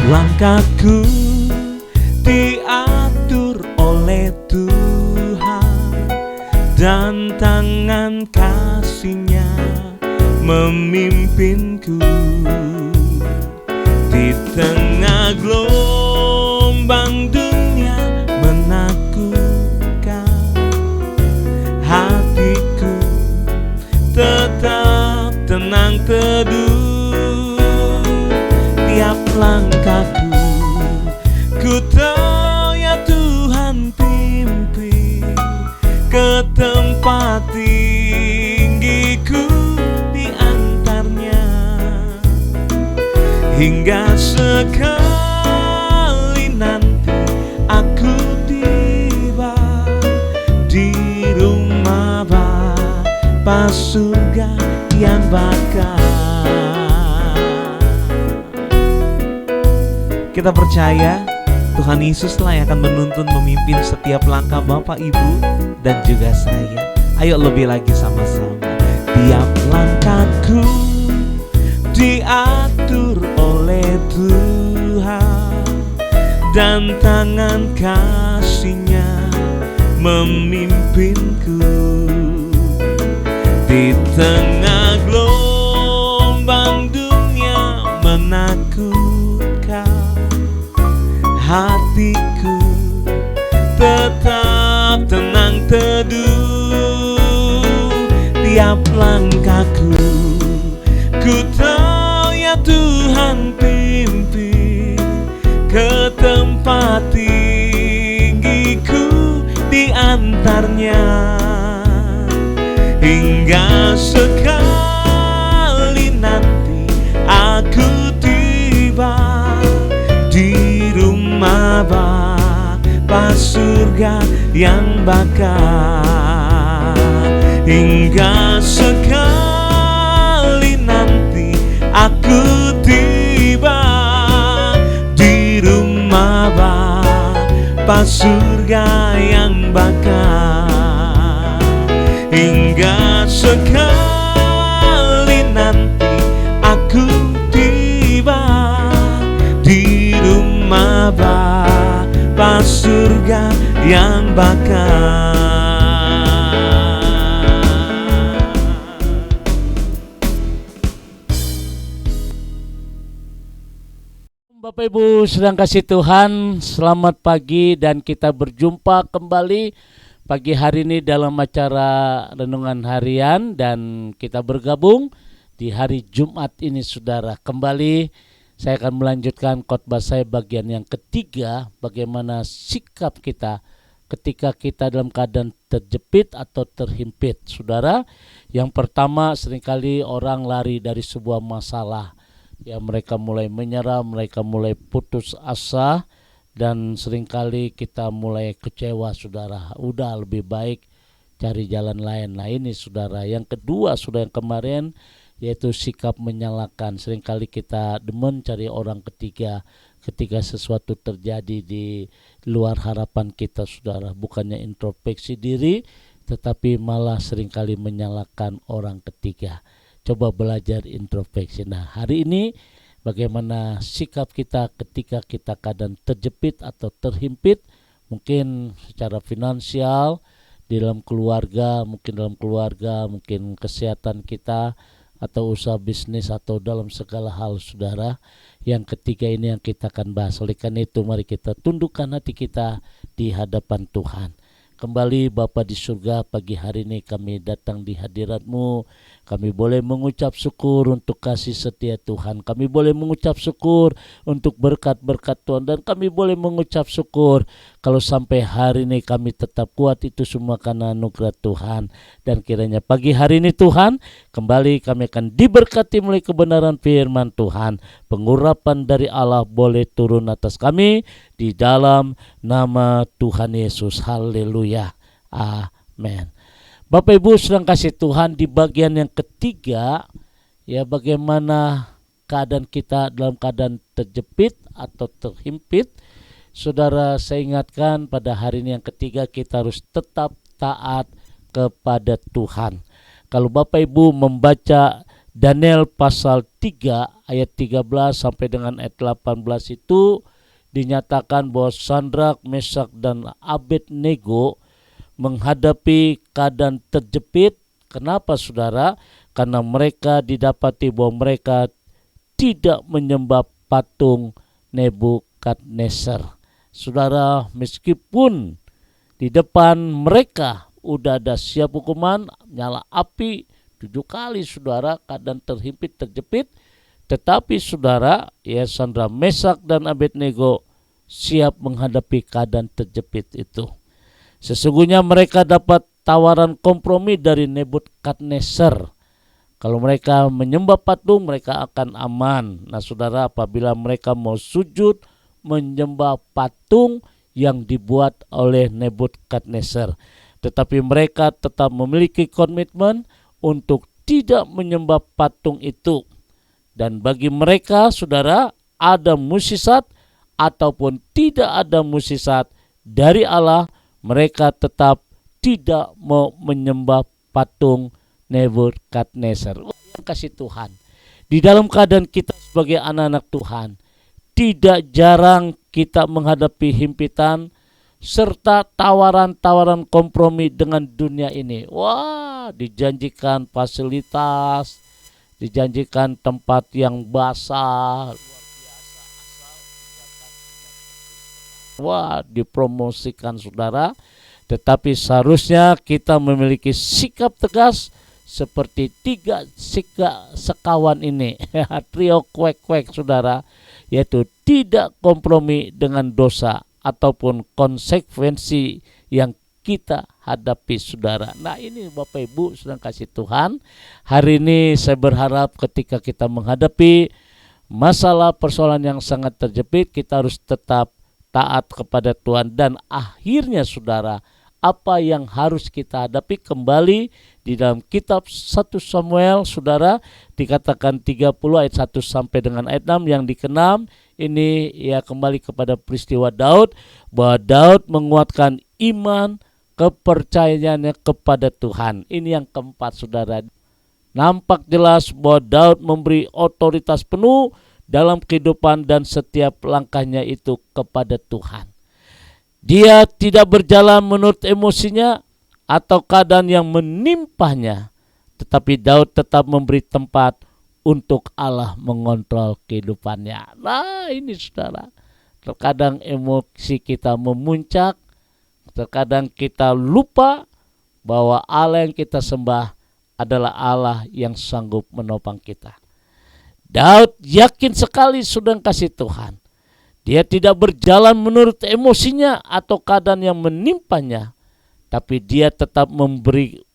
Langkahku diatur oleh Tuhan, dan tangan kasih-Nya memimpinku. Di tengah gelombang dunia menakutkan, hatiku tetap tenang teduh. Tiap langkahku ku tahu ya Tuhan pimpin ke tempat tinggiku, diantarnya hingga sekali nanti aku tiba di rumah Bapa surga yang bakal. Kita percaya Tuhan Yesuslah yang akan menuntun, memimpin setiap langkah Bapak, Ibu, dan juga saya. Ayo lebih lagi sama-sama. Tiap langkahku diatur oleh Tuhan, dan tangan kasih-Nya memimpinku. Di tengah gelombang dunia menakutkan, hatiku tetap tenang teduh. Tiap langkahku ku tahu ya Tuhan pimpin ke tempat tinggiku, diantarnya hingga sekali nanti aku tiba di rumah Bapa surga yang bakal. Hingga sekali nanti aku tiba di rumah Bapa surga yang bakal. Hingga sekali nanti aku tiba di rumah Bapa surga yang bakal. Bapak Ibu sedang kasih Tuhan, selamat pagi, dan kita berjumpa kembali pagi hari ini dalam acara Renungan Harian, dan kita bergabung di hari Jumat ini saudara. Kembali saya akan melanjutkan khotbah saya bagian yang ketiga, bagaimana sikap kita ketika kita dalam keadaan terjepit atau terhimpit. Saudara, yang pertama, seringkali orang lari dari sebuah masalah. Ya, mereka mulai menyerah, mereka mulai putus asa, dan seringkali kita mulai kecewa saudara. Udah lebih baik cari jalan lain. Nah ini saudara. Yang kedua, sudah yang kemarin, yaitu sikap menyalahkan. Seringkali kita demen cari orang ketiga ketika sesuatu terjadi di luar harapan kita saudara. Bukannya introspeksi diri, tetapi malah seringkali menyalahkan orang ketiga. Coba belajar introspeksi. Nah hari ini bagaimana sikap kita ketika kita kadang terjepit atau terhimpit, mungkin secara finansial, di dalam keluarga, mungkin kesehatan kita, atau usaha bisnis, atau dalam segala hal saudara. Yang ketiga ini yang kita akan bahas. Oleh karena itu mari kita tundukkan hati kita di hadapan Tuhan. Kembali Bapa di surga, pagi hari ini kami datang di hadirat-Mu. Kami boleh mengucap syukur untuk kasih setia Tuhan. Kami boleh mengucap syukur untuk berkat-berkat Tuhan. Dan kami boleh mengucap syukur kalau sampai hari ini kami tetap kuat, itu semua karena anugerah Tuhan. Dan kiranya pagi hari ini Tuhan, kembali kami akan diberkati melalui kebenaran firman Tuhan. Pengurapan dari Allah boleh turun atas kami di dalam nama Tuhan Yesus. Haleluya. Amin. Bapak Ibu sedang kasih Tuhan, di bagian yang ketiga, ya bagaimana keadaan kita dalam keadaan terjepit atau terhimpit. Saudara, saya ingatkan pada hari ini yang ketiga, kita harus tetap taat kepada Tuhan. Kalau Bapak Ibu membaca Daniel pasal 3 ayat 13 sampai dengan ayat 18 itu dinyatakan bahwa Sadrak, Mesak dan Abednego menghadapi keadaan terjepit. Kenapa saudara? Karena mereka didapati bahwa mereka tidak menyembah patung Nebukadnezar. Saudara, meskipun di depan mereka udah ada siap hukuman, nyala api 7 kali saudara, keadaan terhimpit terjepit, tetapi saudara, ya Sadrak, Mesak dan Abednego siap menghadapi keadaan terjepit itu. Sesungguhnya mereka dapat tawaran kompromi dari Nebukadnezar. Kalau mereka menyembah patung, mereka akan aman. Nah saudara, apabila mereka mau sujud menyembah patung yang dibuat oleh Nebukadnezar, tetapi mereka tetap memiliki komitmen untuk tidak menyembah patung itu. Dan bagi mereka saudara, ada mukjizat ataupun tidak ada mukjizat dari Allah, mereka tetap tidak mau menyembah patung Nebukadnezar. Yang kasih Tuhan, di dalam keadaan kita sebagai anak-anak Tuhan, tidak jarang kita menghadapi himpitan serta tawaran-tawaran kompromi dengan dunia ini. Wah, dijanjikan fasilitas, dijanjikan tempat yang basah, wah, dipromosikan saudara. Tetapi seharusnya kita memiliki sikap tegas seperti 3 sekawan ini, trio kwek-kwek saudara, yaitu tidak kompromi dengan dosa ataupun konsekuensi yang kita hadapi saudara. Nah ini Bapak Ibu sedang kasih Tuhan, hari ini saya berharap ketika kita menghadapi masalah persoalan yang sangat terjepit, kita harus tetap taat kepada Tuhan. Dan akhirnya saudara, apa yang harus kita hadapi kembali di dalam kitab 1 Samuel saudara, dikatakan 30 ayat 1 sampai dengan ayat 6 yang di-6 ini ya kembali kepada peristiwa Daud, bahwa Daud menguatkan iman kepercayaannya kepada Tuhan. Ini yang keempat saudara. Nampak jelas bahwa Daud memberi otoritas penuh dalam kehidupan dan setiap langkahnya itu kepada Tuhan. Dia tidak berjalan menurut emosinya atau keadaan yang menimpanya, tetapi Daud tetap memberi tempat untuk Allah mengontrol kehidupannya. Nah ini saudara, terkadang emosi kita memuncak, terkadang kita lupa bahwa Allah yang kita sembah adalah Allah yang sanggup menopang kita. Daud yakin sekali sudah kasih Tuhan. Dia tidak berjalan menurut emosinya atau keadaan yang menimpanya, tapi dia tetap memberi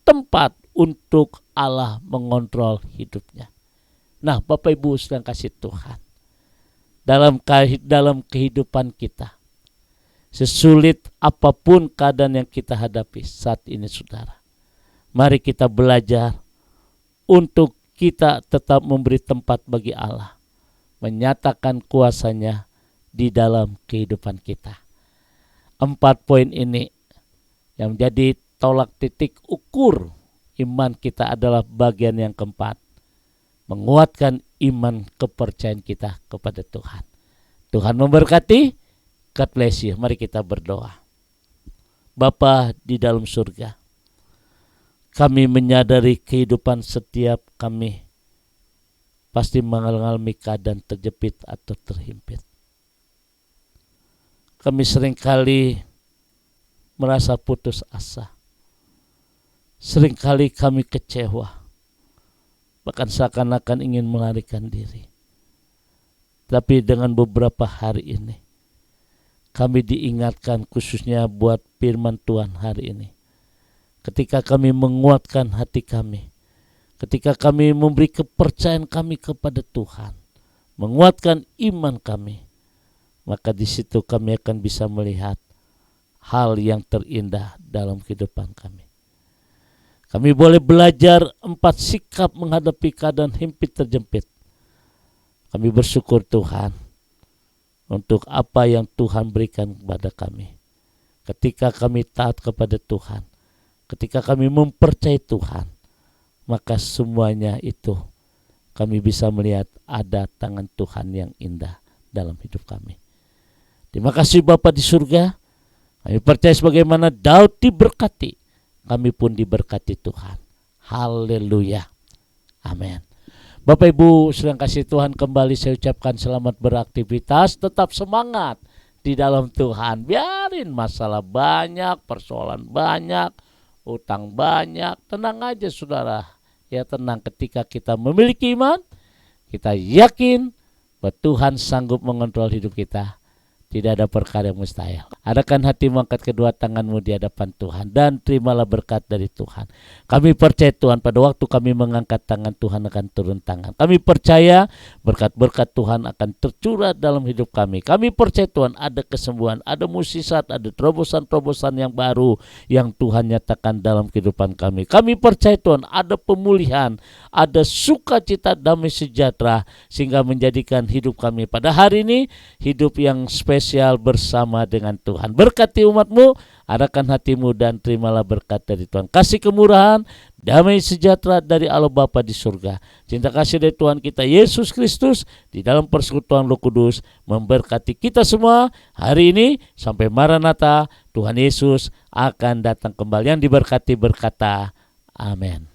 tempat untuk Allah mengontrol hidupnya. Nah Bapak Ibu sedang kasih Tuhan, dalam kehidupan kita, sesulit apapun keadaan yang kita hadapi saat ini saudara, mari kita belajar untuk kita tetap memberi tempat bagi Allah menyatakan kuasanya di dalam kehidupan kita. 4 poin ini yang menjadi tolak titik ukur iman kita adalah bagian yang keempat, menguatkan iman kepercayaan kita kepada Tuhan. Tuhan memberkati. God bless you. Mari kita berdoa. Bapa di dalam surga, kami menyadari kehidupan setiap kami pasti mengalami keadaan terjepit atau terhimpit. Kami seringkali merasa putus asa. Seringkali kami kecewa. Bahkan seakan-akan ingin melarikan diri. Tapi dengan beberapa hari ini, kami diingatkan khususnya buat firman Tuhan hari ini. Ketika kami menguatkan hati kami, ketika kami memberi kepercayaan kami kepada Tuhan, menguatkan iman kami, maka di situ kami akan bisa melihat hal yang terindah dalam kehidupan kami. Kami boleh belajar 4 sikap menghadapi keadaan himpit terjepit. Kami bersyukur Tuhan untuk apa yang Tuhan berikan kepada kami. Ketika kami taat kepada Tuhan, ketika kami mempercayai Tuhan, maka semuanya itu kami bisa melihat ada tangan Tuhan yang indah dalam hidup kami. Terima kasih Bapa di surga. Kami percaya sebagaimana Daud diberkati, kami pun diberkati Tuhan. Haleluya. Amin. Bapak Ibu sedang kasih Tuhan, kembali saya ucapkan selamat beraktivitas, tetap semangat di dalam Tuhan. Biarin masalah banyak, persoalan banyak, utang banyak, tenang aja saudara. Ya tenang, ketika kita memiliki iman, kita yakin bahwa Tuhan sanggup mengontrol hidup kita. Tidak ada perkara yang mustahil. Adakan hatimu, angkat kedua tanganmu di hadapan Tuhan dan terimalah berkat dari Tuhan. Kami percaya Tuhan, pada waktu kami mengangkat tangan, Tuhan akan turun tangan. Kami percaya berkat-berkat Tuhan akan tercurah dalam hidup kami. Kami percaya Tuhan ada kesembuhan, ada mukjizat, ada terobosan-terobosan yang baru yang Tuhan nyatakan dalam kehidupan kami. Kami percaya Tuhan ada pemulihan, ada sukacita, damai sejahtera, sehingga menjadikan hidup kami pada hari ini hidup yang spesial bersama dengan Tuhan. Berkati umatmu, arahkan hatimu dan terimalah berkat dari Tuhan. Kasih kemurahan, damai sejahtera dari Allah Bapa di surga, cinta kasih dari Tuhan kita Yesus Kristus di dalam persekutuan Roh Kudus memberkati kita semua hari ini sampai Maranatha. Tuhan Yesus akan datang kembali. Yang diberkati berkata amin.